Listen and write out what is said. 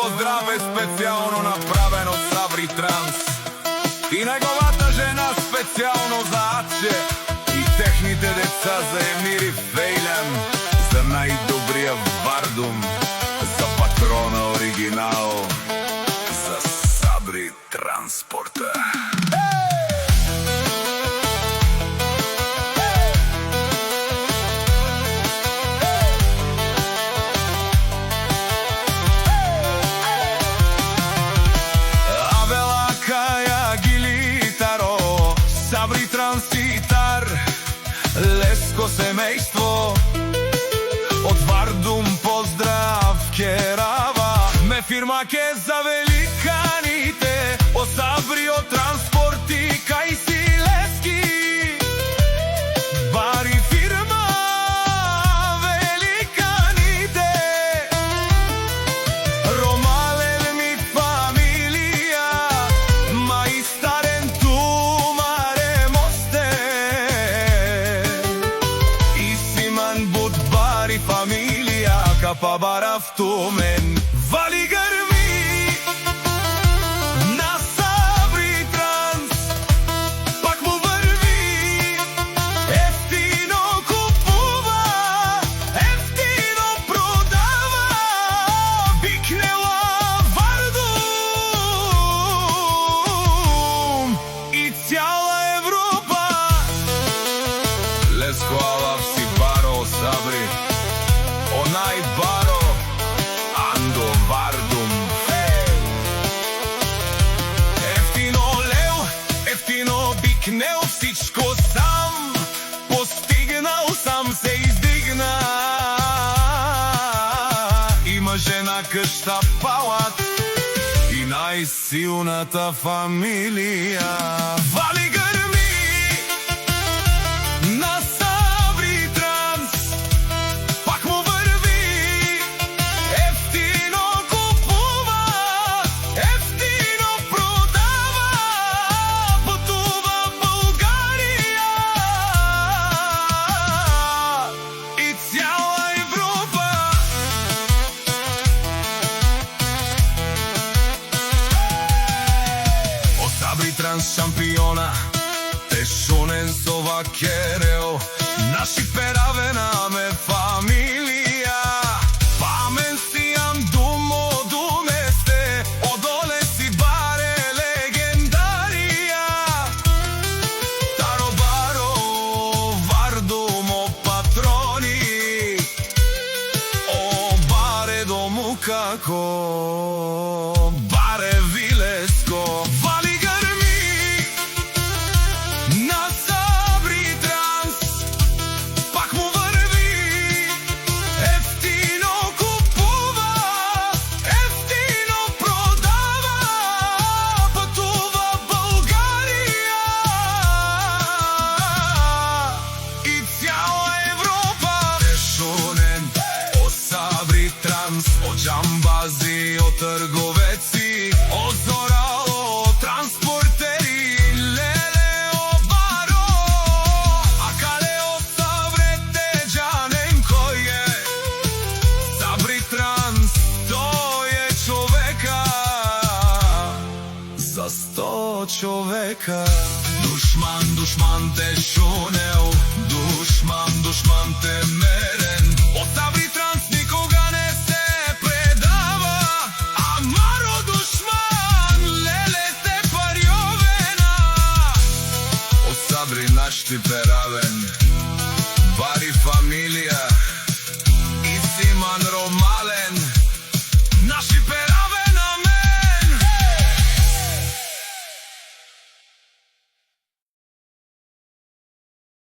поздрав е специјално направен од Сабри Транс и неговата жена специјално за Аче и техните деца за Емир и Фејлем, за најдобрија Вардум, за патрона оригинал, за Сабри Транспорта. Сабри Транситар, Леско семејство, од Вардум поздрав керава, ме фирма ке за великаните, о Сабри од транспорти кај си Лески, бари фирма великаните, Ромален ми фамилија, мајстарен фамилија, капа барав тумен, вали грми на Сабри Транс, пак му врви, ефтино купува, ефтино продава, викнела Вардум и цяла Европа. Леско алав си баро Сабри, онај баро, Андо Вардум. Ефтино лео, ефтино бикнел, всичко сам постигнал, сам се издигна. Има жена, къща, палат и најсилната фамилија. Вали грми на Сабри Транс, пак му врви, ефтино купува, ефтино продава, пътува Българија и цяла Европа. О Сабри Транс шампиона, тешонен со вакерел, наши перавена ме фамилија, памен си ам думо думесте, одоле си баре легендарија, таро баро Вардум, о патрони, о баре дому како, баре Вилеско, вали грми на Сабри Транс, пак му врви, ефтино купува, ефтино продава, пътува Българија и цяла Европа. Тешонен о Сабри Транс, о джамбази, о трговеци, о зорало, транспортери, леле о баро, а кале о Саврете джанен кој е Сабри Транс, тој е човека за 100 човека. Душман, душман те шунел, душман, душман те мерен,